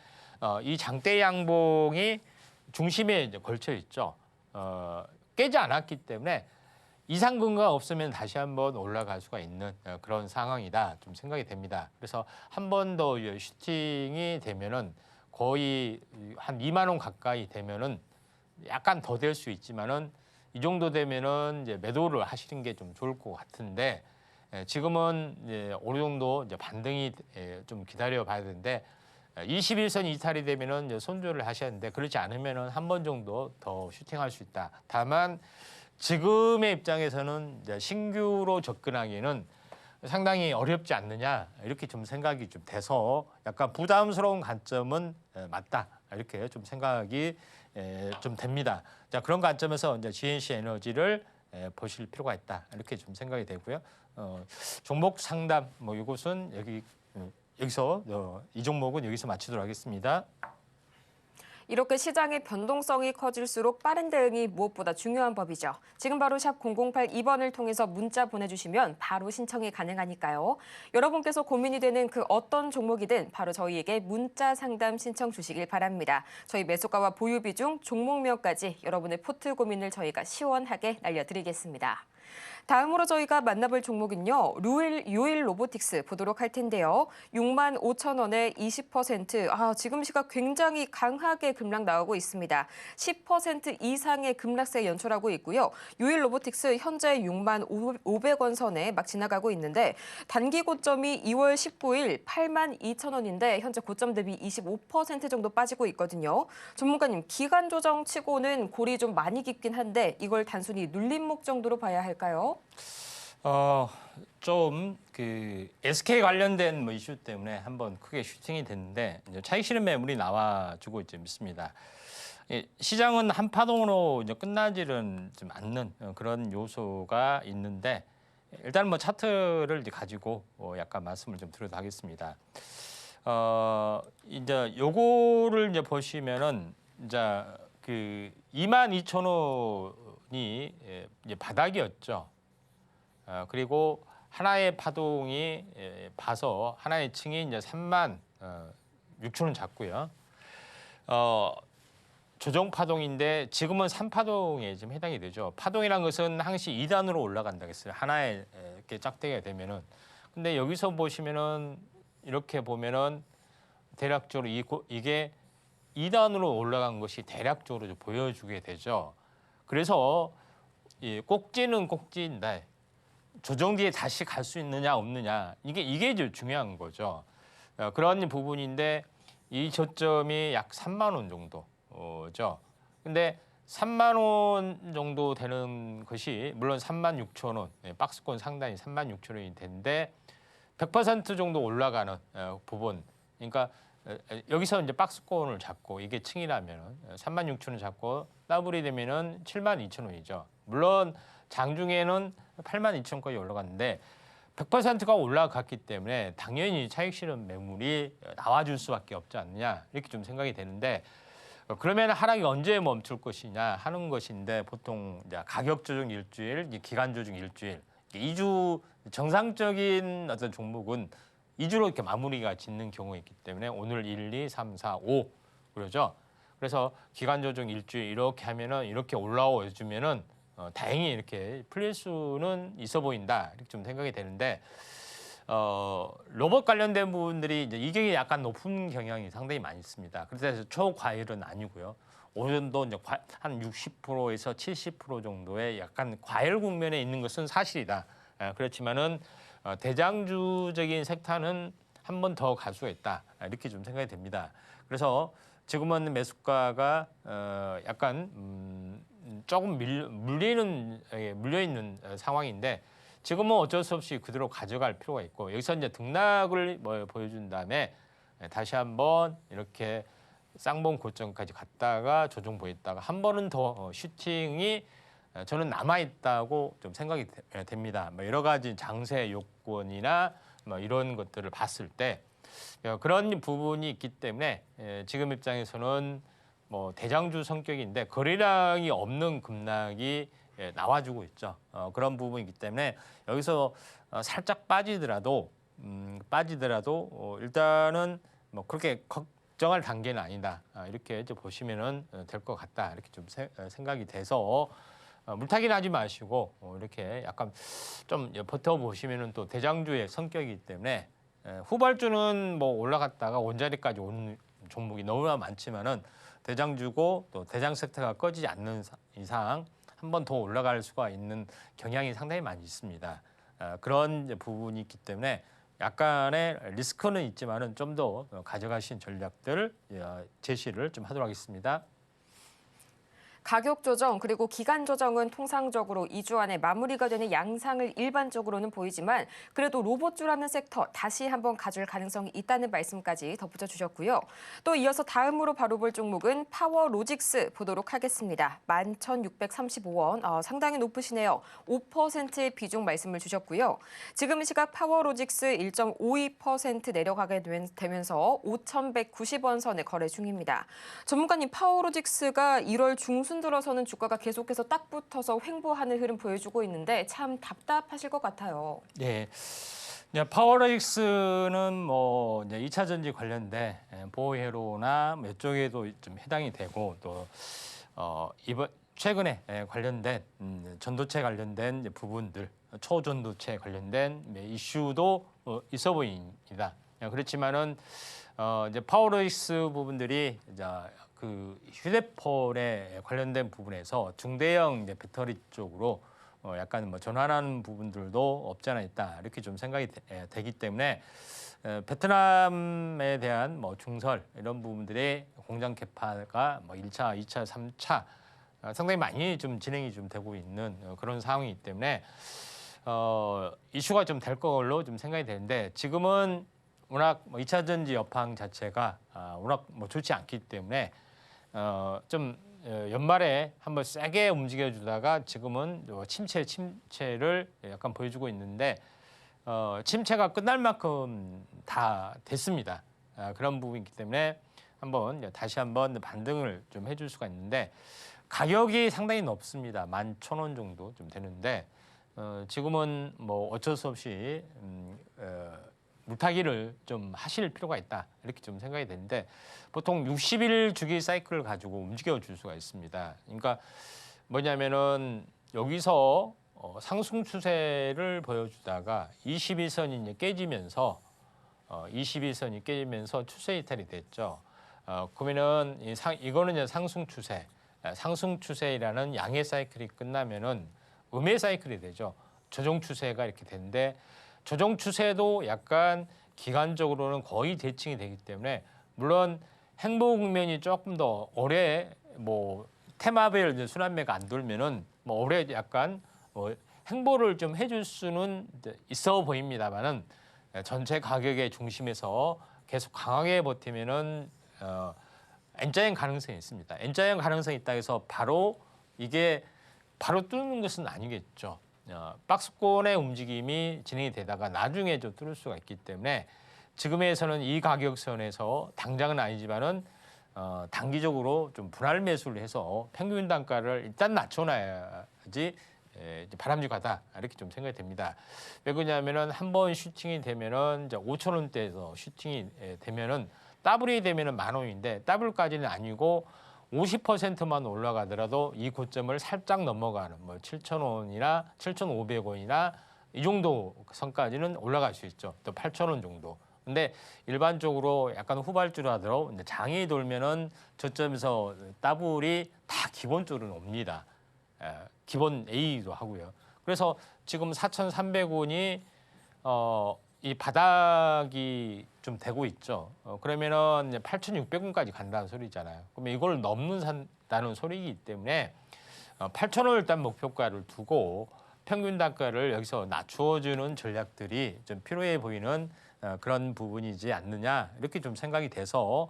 이 장대 양봉이 중심에 이제 걸쳐 있죠. 깨지 않았기 때문에 이상 근거가 없으면 다시 한번 올라갈 수가 있는 그런 상황이다, 좀 생각이 됩니다. 그래서 한 번 더 슈팅이 되면은 거의 한 20,000원 가까이 되면은 약간 더 될 수 있지만은, 이 정도 되면은 이제 매도를 하시는 게 좀 좋을 것 같은데, 지금은 이제 어느 정도 이제 반등이 좀 기다려 봐야 되는데, 21선 이탈이 되면은 이제 손절을 하셔야 하는데, 그렇지 않으면은 한 번 정도 더 슈팅할 수 있다. 다만 지금의 입장에서는 이제 신규로 접근하기에는 상당히 어렵지 않느냐 이렇게 좀 생각이 좀 돼서 약간 부담스러운 관점은 맞다 이렇게 좀 생각이 좀 됩니다. 자, 그런 관점에서 이제 GNC 에너지를 보실 필요가 있다 이렇게 좀 생각이 되고요. 종목 상담 뭐 이것은 여기서 이 종목은 여기서 마치도록 하겠습니다. 이렇게 시장의 변동성이 커질수록 빠른 대응이 무엇보다 중요한 법이죠. 지금 바로 샵 0082번을 통해서 문자 보내주시면 바로 신청이 가능하니까요. 여러분께서 고민이 되는 그 어떤 종목이든 바로 저희에게 문자 상담 신청 주시길 바랍니다. 저희 매수가와 보유 비중, 종목명까지 여러분의 포트 고민을 저희가 시원하게 날려드리겠습니다. 다음으로 저희가 만나볼 종목은요. 유일 로보틱스 보도록 할 텐데요. 6만 5천 원에 20%, 지금 시각 굉장히 강하게 급락 나오고 있습니다. 10% 이상의 급락세 연출하고 있고요. 유일 로보틱스 현재 6만 500원 선에 막 지나가고 있는데 단기 고점이 2월 19일 8만 2천 원인데 현재 고점 대비 25% 정도 빠지고 있거든요. 전문가님, 기간 조정 치고는 골이 좀 많이 깊긴 한데 이걸 단순히 눌림목 정도로 봐야 할까요? 좀 SK 관련된 뭐 이슈 때문에 한번 크게 슈팅이 됐는데 이제 차익 실현 매물이 나와주고 있습니다. 시장은 한 파동으로 이제 끝나지는 좀 않는 그런 요소가 있는데 일단 뭐 차트를 이제 가지고 약간 말씀을 좀 드려도 하겠습니다. 이제 요거를 이제 보시면은 이제 22,000원이 이제 바닥이었죠. 그리고 하나의 파동이 봐서 하나의 층이 이제 3만 6천 원 잡고요. 조정 파동인데 지금은 3파동에 지금 해당이 되죠. 파동이란 것은 항시 2단으로 올라간다 했어요. 하나의 이렇게 짝대기가 되면은. 근데 여기서 보시면은 이렇게 보면은 대략적으로 이게 2단으로 올라간 것이 대략적으로 좀 보여주게 되죠. 그래서 이 꼭지는 꼭지인데 조정 뒤에 다시 갈 수 있느냐 없느냐 이게 제일 중요한 거죠. 그런 부분인데 이 저점이 약 3만 원 정도죠. 근데 3만 원 정도 되는 것이 물론 3만 6천 원 박스권 상단이 3만 6천 원이 되는데 100% 정도 올라가는 부분. 그러니까 여기서 이제 박스권을 잡고 이게 층이라면 3만 6천 원 잡고 더블이 되면은 7만 2천 원이죠. 물론 장중에는 8만 2천 원까지 올라갔는데 100%가 올라갔기 때문에 당연히 차익 실현 매물이 나와줄 수밖에 없지 않느냐 이렇게 좀 생각이 되는데 그러면 하락이 언제 멈출 것이냐 하는 것인데 보통 이제 가격 조정 일주일, 기간 조정 일주일, 2주 정상적인 어떤 종목은 2주로 이렇게 마무리가 짓는 경우가 있기 때문에 오늘 1, 2, 3, 4, 5 그러죠. 그래서 기간 조정 일주일 이렇게 하면은 이렇게 올라와 주면은 다행히 이렇게 풀릴 수는 있어 보인다 이렇게 좀 생각이 되는데 로봇 관련된 부분들이 이제 이격이 약간 높은 경향이 상당히 많이 있습니다. 그래서 초과열은 아니고요. 오늘도 이제 한 60%에서 70% 정도의 약간 과열 국면에 있는 것은 사실이다. 그렇지만은 대장주적인 섹터는 한 번 더 갈 수가 있다 이렇게 좀 생각이 됩니다. 그래서 지금은 매수가가 약간 조금 물려 있는 상황인데 지금은 어쩔 수 없이 그대로 가져갈 필요가 있고 여기서 이제 등락을 보여준 다음에 다시 한번 이렇게 쌍봉 고점까지 갔다가 조정 보였다가 한 번은 더 슈팅이 저는 남아 있다고 좀 생각이 됩니다. 뭐 여러 가지 장세 요건이나 뭐 이런 것들을 봤을 때 그런 부분이 있기 때문에 지금 입장에서는 뭐 대장주 성격인데 거래량이 없는 급락이 나와주고 있죠. 그런 부분이기 때문에 여기서 살짝 빠지더라도 일단은 뭐 그렇게 걱정할 단계는 아니다. 이렇게 이제 보시면은 될 것 같다. 이렇게 좀 생각이 돼서 물타기는 하지 마시고 이렇게 약간 좀 버텨보시면은 또 대장주의 성격이기 때문에 후발주는 뭐 올라갔다가 원자리까지 오는 종목이 너무나 많지만은 대장주고 또 대장 섹터가 꺼지지 않는 이상 한 번 더 올라갈 수가 있는 경향이 상당히 많이 있습니다. 그런 부분이 있기 때문에 약간의 리스크는 있지만은 좀 더 가져가신 전략들 제시를 좀 하도록 하겠습니다. 가격 조정 그리고 기간 조정은 통상적으로 2주 안에 마무리가 되는 양상을 일반적으로는 보이지만 그래도 로봇주라는 섹터 다시 한번 가줄 가능성이 있다는 말씀까지 덧붙여 주셨고요. 또 이어서 다음으로 바로 볼 종목은 파워로직스 보도록 하겠습니다. 11,635원, 상당히 높으시네요. 5%의 비중 말씀을 주셨고요. 지금 시각 파워로직스 1.52% 내려가게 되면서 5,190원 선에 거래 중입니다. 전문가님, 파워로직스가 1월 중순 들어서는 주가가 계속해서 딱 붙어서 횡보하는 흐름 보여주고 있는데 참 답답하실 것 같아요. 네. 파워로직스는 뭐 이제 2차 전지 관련된 보호회로나 몇 쪽에도 좀 해당이 되고 또 이번 최근에 관련된 전도체 관련된 이제 부분들, 초전도체 관련된 이슈도 있어 보입니다. 그렇지만은 이제 파워로직스 부분들이 이제 그 휴대폰에 관련된 부분에서 중대형 이제 배터리 쪽으로 약간 뭐 전환하는 부분들도 없지 않아 있다 이렇게 좀 생각이 되기 때문에 베트남에 대한 뭐 중설 이런 부분들의 공장 개파가 뭐 1차, 2차, 3차 상당히 많이 좀 진행이 좀 되고 있는 그런 상황이기 때문에 이슈가 좀 될 걸로 좀 생각이 되는데 지금은 워낙 2차 전지 여파항 자체가 워낙 뭐 좋지 않기 때문에 좀 연말에 한번 세게 움직여주다가 지금은 침체를 약간 보여주고 있는데 침체가 끝날 만큼 다 됐습니다. 그런 부분이기 때문에 한번 다시 한번 반등을 좀 해줄 수가 있는데 가격이 상당히 높습니다. 11,000원 정도 좀 되는데 지금은 뭐 어쩔 수 없이 물타기를 좀 하실 필요가 있다 이렇게 좀 생각이 되는데 보통 60일 주기 사이클을 가지고 움직여 줄 수가 있습니다. 그러니까 뭐냐면은 여기서 상승 추세를 보여주다가 21선이 깨지면서 21선이 깨지면서 추세 이탈이 됐죠. 그러면은 이거는 이제 상승 추세라는 양의 사이클이 끝나면은 음의 사이클이 되죠. 조정 추세가 이렇게 되는데 조정 추세도 약간 기간적으로는 거의 대칭이 되기 때문에 물론 행보 국면이 조금 더 오래 뭐 테마별 순환매가 안 돌면은 뭐 오래 약간 행보를 좀 해줄 수는 있어 보입니다만은 전체 가격의 중심에서 계속 강하게 버티면은 N자형 가능성이 있습니다. N자형 가능성이 있다 해서 바로 이게 바로 뚫는 것은 아니겠죠. 박스권의 움직임이 진행이 되다가 나중에 좀 뚫을 수가 있기 때문에 지금에서는 이 가격선에서 당장은 아니지만은 단기적으로 좀 분할 매수를 해서 평균 단가를 일단 낮춰놔야지 바람직하다 이렇게 좀 생각이 됩니다. 왜 그러냐면은 한번 슈팅이 되면은 이제 5,000원대에서 슈팅이 되면은 더블이 되면은 10,000원인데 더블까지는 아니고 50%만 올라가더라도 이 고점을 살짝 넘어가는 뭐 7,000원이나 7,500원이나 이 정도 선까지는 올라갈 수 있죠. 또 8,000원 정도. 근데 일반적으로 약간 후발주라도 장이 돌면은 저점에서 더블이 다 기본적으로 옵니다. 기본 A도 하고요. 그래서 지금 4,300원이 이 바닥이 좀 되고 있죠. 그러면은 8,600원까지 간다는 소리잖아요. 그러면 이걸 넘는다는 소리이기 때문에 8,000원을 일단 목표가를 두고 평균 단가를 여기서 낮추어주는 전략들이 좀 필요해 보이는 그런 부분이지 않느냐 이렇게 좀 생각이 돼서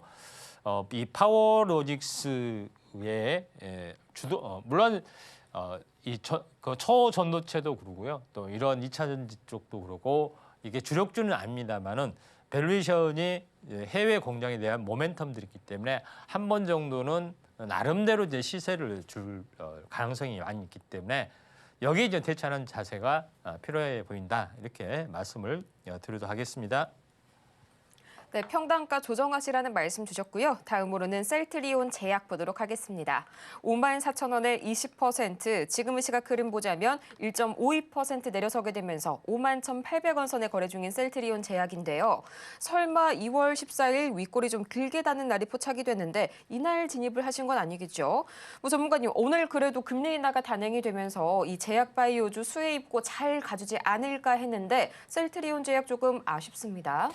이 파워로직스의 주도 물론 그 초전도체도 그러고요. 또 이런 2차 전지 쪽도 그러고 이게 주력주는 아닙니다만은 밸류에이션이 해외 공장에 대한 모멘텀들이 있기 때문에 한 번 정도는 나름대로 이제 시세를 줄 가능성이 많이 있기 때문에 여기에 이제 대처하는 자세가 필요해 보인다 이렇게 말씀을 드리도록 하겠습니다. 네, 평단가 조정하시라는 말씀 주셨고요. 다음으로는 셀트리온 제약 보도록 하겠습니다. 54,000원에 20%, 지금의 시각 흐름 보자면 1.52% 내려서게 되면서 51,800원 선에 거래 중인 셀트리온 제약인데요. 설마 2월 14일 윗골이 좀 길게 닿는 날이 포착이 됐는데 이날 진입을 하신 건 아니겠죠? 뭐 전문가님, 오늘 그래도 금리 인하가 단행이 되면서 이 제약 바이오주 수혜 입고 잘 가주지 않을까 했는데 셀트리온 제약 조금 아쉽습니다.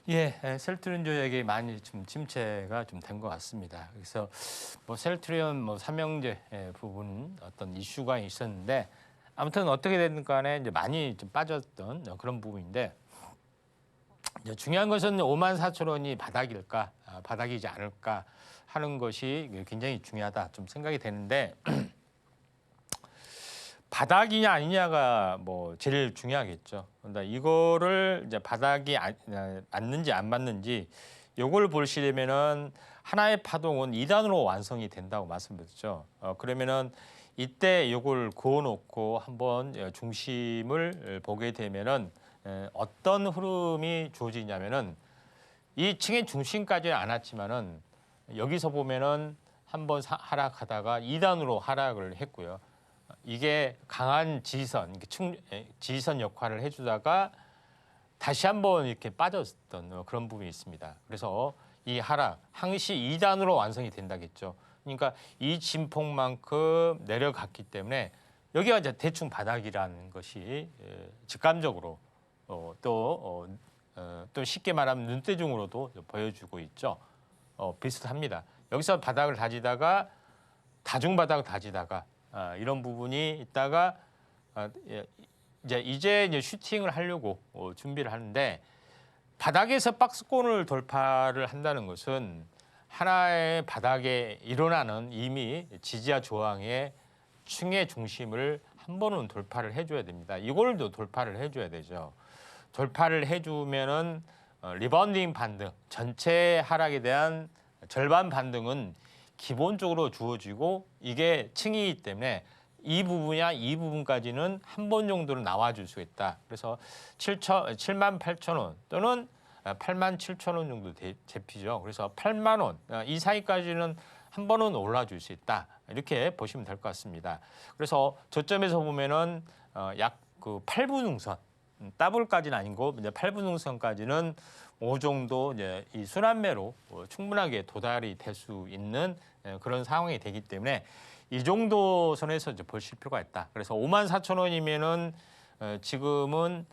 셀트리온 조약이 많이 좀 침체가 좀 된 것 같습니다. 그래서 뭐 셀트리온 뭐 삼형제 부분 어떤 이슈가 있었는데 아무튼 어떻게 됐든 간에 이제 많이 좀 빠졌던 그런 부분인데 이제 중요한 것은 54,000원이 바닥일까, 바닥이지 않을까 하는 것이 굉장히 중요하다 좀 생각이 되는데 바닥이냐 아니냐가 뭐 제일 중요하겠죠. 그러니까 이거를 이제 바닥이 맞는지 안 맞는지 요걸 보시려면은 하나의 파동은 2단으로 완성이 된다고 말씀드렸죠. 그러면은 이때 요걸 그어놓고 한번 중심을 보게 되면은 어떤 흐름이 주어지냐면은 이 층의 중심까지는 안 왔지만은 여기서 보면은 한번 하락하다가 2단으로 하락을 했고요. 이게 강한 지지선, 지지선 역할을 해주다가 다시 한번 이렇게 빠졌던 그런 부분이 있습니다. 그래서 이 하락, 항시 2단으로 완성이 된다겠죠. 그러니까 이 진폭만큼 내려갔기 때문에 여기가 이제 대충 바닥이라는 것이 직감적으로 또 쉽게 말하면 눈대중으로도 보여주고 있죠. 비슷합니다. 여기서 바닥을 다지다가 다중바닥을 다지다가 이런 부분이 있다가 이제 슈팅을 하려고 준비를 하는데 바닥에서 박스권을 돌파를 한다는 것은 하나의 바닥에 일어나는 이미 지지와 저항의 층의 중심을 한 번은 돌파를 해줘야 됩니다. 이걸도 돌파를 해줘야 되죠. 돌파를 해주면은 리바운딩 반등, 전체 하락에 대한 절반 반등은 기본적으로 주어지고 이게 층이기 때문에 이 부분이야 이 부분까지는 한 번 정도는 나와줄 수 있다. 그래서 78,000원 또는 87,000원 정도 잡히죠. 그래서 8만 원 이 사이까지는 한 번은 올라줄 수 있다. 이렇게 보시면 될 것 같습니다. 그래서 저점에서 보면은 약 그 8분응선 더블까지는 아니고 이제 8분응선까지는 오 정도 이제 이 순환매로 충분하게 도달이 될 수 있는 그런 상황이 되기 때문에 이 정도 선에서 이제 보실 필요가 있다. 그래서 54,000원이면은 지금은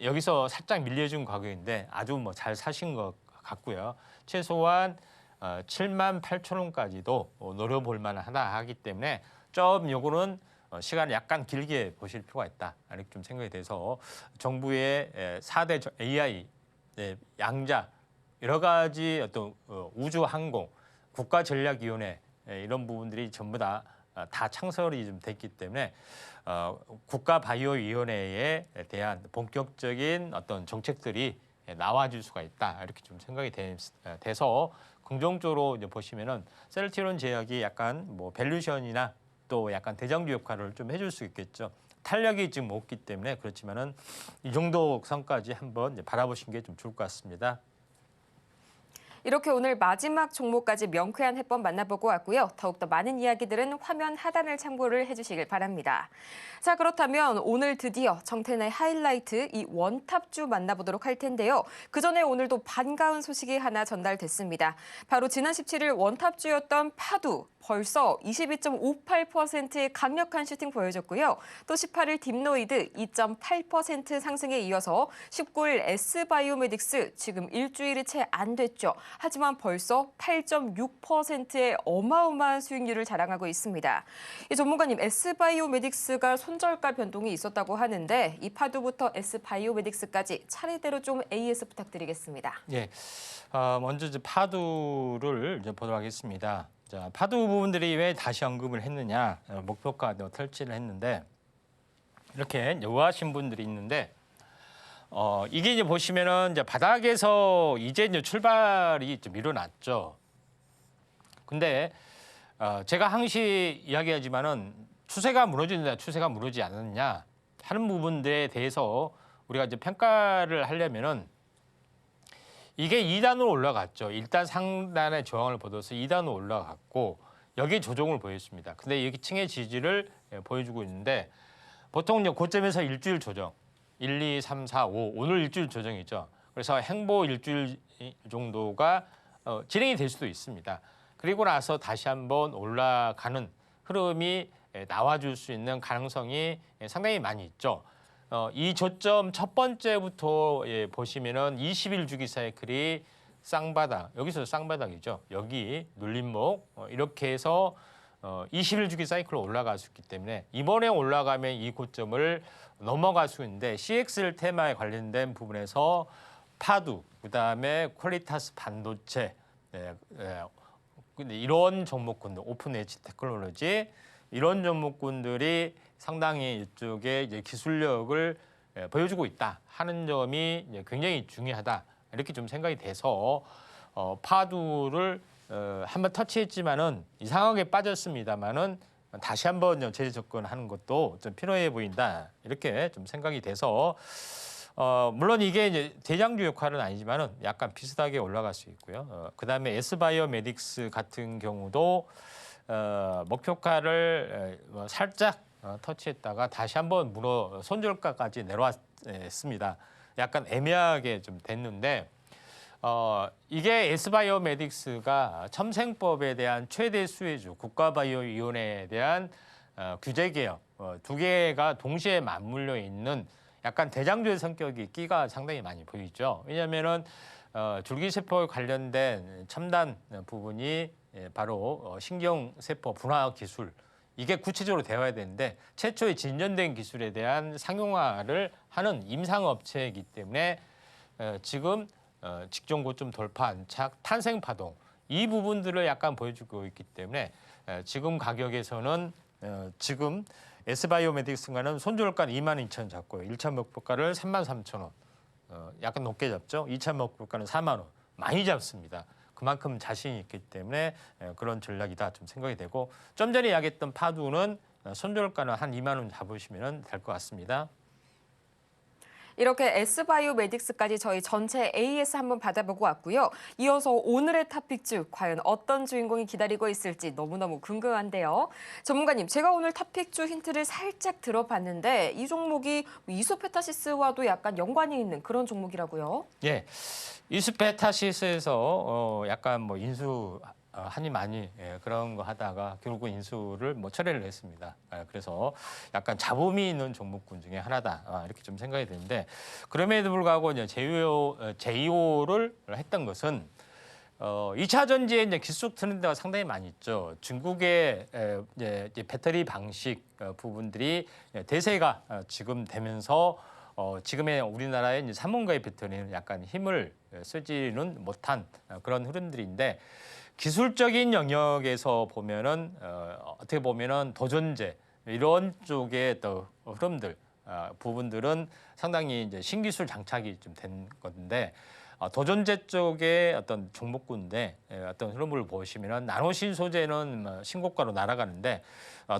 여기서 살짝 밀려준 가격인데 아주 뭐 잘 사신 것 같고요. 최소한 78,000원까지도 노려볼 만하다 하기 때문에 좀 요거는 시간을 약간 길게 보실 필요가 있다. 이렇게 좀 생각이 돼서 정부의 4대 AI 양자 여러 가지 어떤 우주항공 국가전략위원회 이런 부분들이 전부 다 창설이 좀 됐기 때문에 국가바이오위원회에 대한 본격적인 어떤 정책들이 나와줄 수가 있다 이렇게 좀 생각이 돼서 긍정적으로 이제 보시면은 셀트리온 제약이 약간 뭐 밸류션이나 또 약간 대장주 역할을 좀 해줄 수 있겠죠. 탄력이 지금 없기 때문에 그렇지만은 이 정도 선까지 한번 이제 바라보시는 게 좀 좋을 것 같습니다. 이렇게 오늘 마지막 종목까지 명쾌한 해법 만나보고 왔고요. 더욱더 많은 이야기들은 화면 하단을 참고를 해주시길 바랍니다. 자, 그렇다면 오늘 드디어 정태나의 하이라이트 이 원탑주 만나보도록 할 텐데요. 그전에 오늘도 반가운 소식이 하나 전달됐습니다. 바로 지난 17일 원탑주였던 파두. 벌써 22.58%의 강력한 슈팅 보여줬고요. 또 18일 딥노이드 2.8% 상승에 이어서 19일 S바이오메딕스 지금 일주일이 채 안 됐죠. 하지만 벌써 8.6%의 어마어마한 수익률을 자랑하고 있습니다. 이 전문가님, S바이오메딕스가 손절가 변동이 있었다고 하는데 이 파두부터 S바이오메딕스까지 차례대로 좀 AS 부탁드리겠습니다. 먼저 이제 파두를 이제 보도록 하겠습니다. 자, 파두 부분들이 왜 다시 언급을 했느냐, 목표가 설치를 했는데 이렇게 요구하신 분들이 있는데 이게 이제 보시면은 이제 바닥에서 이제 출발이 좀 일어났죠. 근데 제가 항시 이야기하지만은 추세가 무너지느냐, 추세가 무너지지 않느냐 하는 부분들에 대해서 우리가 이제 평가를 하려면은 이게 2단으로 올라갔죠. 일단 상단의 저항을 보도서 2단으로 올라갔고 여기 조정을 보였습니다. 근데 여기 층의 지지를 보여주고 있는데 보통 이제 고점에서 일주일 조정, 1, 2, 3, 4, 5 오늘 일주일 조정이죠. 그래서 행보 일주일 정도가 진행이 될 수도 있습니다. 그리고 나서 다시 한번 올라가는 흐름이 나와줄 수 있는 가능성이 상당히 많이 있죠. 이 저점 첫 번째부터 보시면은 20일 주기 사이클이 쌍바닥, 여기서 쌍바닥이죠. 여기 눌림목 이렇게 해서 20일 주기 사이클로 올라갈 수 있기 때문에 이번에 올라가면 이 고점을 넘어갈 수 있는데 CXL 테마에 관련된 부분에서 파두, 그다음에 퀄리타스 반도체, 근데 이런 종목군들, 오픈 엣지 테크놀로지 이런 종목군들이 상당히 이쪽에 이제 기술력을 보여주고 있다 하는 점이 이제 굉장히 중요하다 이렇게 좀 생각이 돼서 파두를 한번 터치했지만은 이상하게 빠졌습니다만은 다시 한번 재재 접근하는 것도 좀 필요해 보인다 이렇게 좀 생각이 돼서 물론 이게 이제 대장주 역할은 아니지만은 약간 비슷하게 올라갈 수 있고요. 그다음에 S바이오메딕스 같은 경우도 목표가를 살짝 터치했다가 다시 한번 손절가까지 내려왔습니다. 약간 애매하게 좀 됐는데 이게 S바이오메딕스가 첨생법에 대한 최대 수혜주 국가바이오위원회에 대한 규제 개혁 두 개가 동시에 맞물려 있는 약간 대장주의 성격이 끼가 상당히 많이 보이죠. 왜냐하면은 줄기세포에 관련된 첨단 부분이 바로 신경세포 분화 기술 이게 구체적으로 되어야 되는데 최초의 진전된 기술에 대한 상용화를 하는 임상업체이기 때문에 지금 직전 고점 돌파 안착 탄생 파동 이 부분들을 약간 보여주고 있기 때문에 지금 가격에서는 지금 S바이오메딕스가는 손절가는 22,000원 잡고요. 1차 목표가를 33,000원. 약간 높게 잡죠. 2차 목표가는 4만 원. 많이 잡습니다. 그만큼 자신이 있기 때문에 그런 전략이다 좀 생각이 되고 좀 전에 이야기했던 파두는 손절가는 한 2만 원 잡으시면 될 것 같습니다. 이렇게 S바이오메딕스까지 저희 전체 AS 한번 받아보고 왔고요. 이어서 오늘의 탑픽주 과연 어떤 주인공이 기다리고 있을지 너무너무 궁금한데요. 전문가님, 제가 오늘 탑픽주 힌트를 살짝 들어봤는데 이 종목이 이소페타시스와도 약간 연관이 있는 그런 종목이라고요? 예, 이소페타시스에서 약간 뭐 인수 하니 많이 그런 거 하다가 결국 인수를 뭐 철회를 했습니다. 그래서 약간 잡음이 있는 종목군 중에 하나다 이렇게 좀 생각이 되는데 그럼에도 불구하고 이제 제이오를 했던 것은 2차 전지에 이제 기술 트렌드가 상당히 많이 있죠. 중국의 이제 배터리 방식 부분들이 대세가 지금 되면서 지금의 우리나라의 이제 삼원가의 배터리는 약간 힘을 쓰지는 못한 그런 흐름들인데. 기술적인 영역에서 보면은 어떻게 보면은 도전제 이런 쪽의 또 흐름들 부분들은 상당히 이제 신기술 장착이 좀 된 건데 도전제 쪽의 어떤 종목군데 어떤 흐름을 보시면은 나노신 소재는 신고가로 날아가는데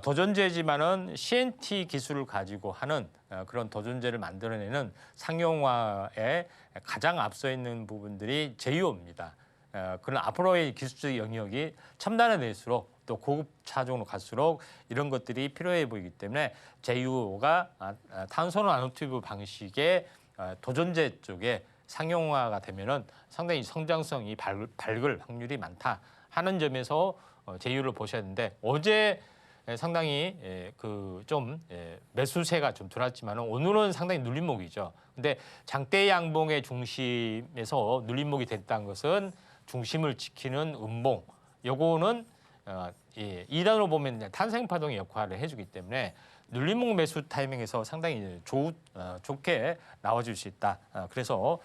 도전제지만은 CNT 기술을 가지고 하는 그런 도전제를 만들어내는 상용화에 가장 앞서 있는 부분들이 제이오입니다. 그런 앞으로의 기술적 영역이 첨단화될수록 또 고급 차종으로 갈수록 이런 것들이 필요해 보이기 때문에 제이오가 탄소 나노튜브 방식의 도전제 쪽에 상용화가 되면은 상당히 성장성이 밝을 확률이 많다 하는 점에서 제이오를 보셔야 되는데 어제 상당히 좀 매수세가 좀 들어왔지만 오늘은 상당히 눌림목이죠. 근데 장대 양봉의 중심에서 눌림목이 됐다는 것은 중심을 지키는 음봉, 요거는 2단으로 보면 탄생 파동의 역할을 해주기 때문에 눌림목 매수 타이밍에서 상당히 좋게 나와줄 수 있다. 그래서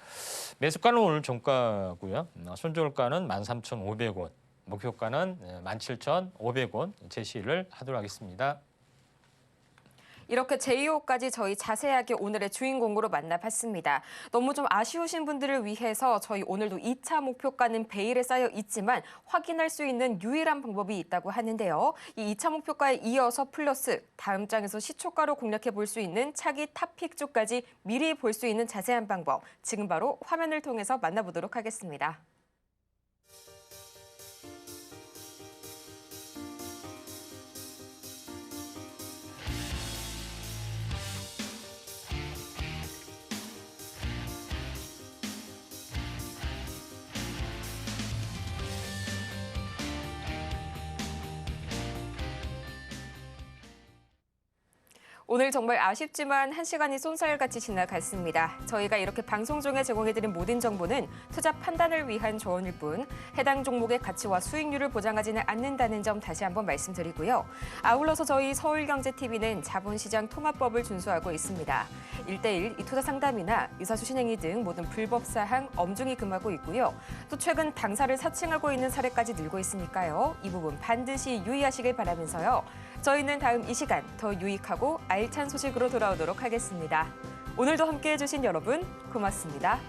매수가는 오늘 종가고요. 손절가는 13,500원, 목표가는 17,500원 제시를 하도록 하겠습니다. 이렇게 제이오까지 저희 자세하게 오늘의 주인공으로 만나봤습니다. 너무 좀 아쉬우신 분들을 위해서 저희 오늘도 2차 목표가는 베일에 쌓여 있지만 확인할 수 있는 유일한 방법이 있다고 하는데요. 이 2차 목표가에 이어서 플러스 다음 장에서 시초가로 공략해 볼 수 있는 차기 탑픽 쪽까지 미리 볼 수 있는 자세한 방법 지금 바로 화면을 통해서 만나보도록 하겠습니다. 오늘 정말 아쉽지만 한 시간이 쏜살같이 지나갔습니다. 저희가 이렇게 방송 중에 제공해드린 모든 정보는 투자 판단을 위한 조언일 뿐 해당 종목의 가치와 수익률을 보장하지는 않는다는 점 다시 한번 말씀드리고요. 아울러서 저희 서울경제TV는 자본시장 통합법을 준수하고 있습니다. 1:1 이 투자 상담이나 유사수신 행위 등 모든 불법 사항 엄중히 금하고 있고요. 또 최근 당사를 사칭하고 있는 사례까지 늘고 있으니까요. 이 부분 반드시 유의하시길 바라면서요. 저희는 다음 이 시간 더 유익하고 알찬 소식으로 돌아오도록 하겠습니다. 오늘도 함께해 주신 여러분 고맙습니다.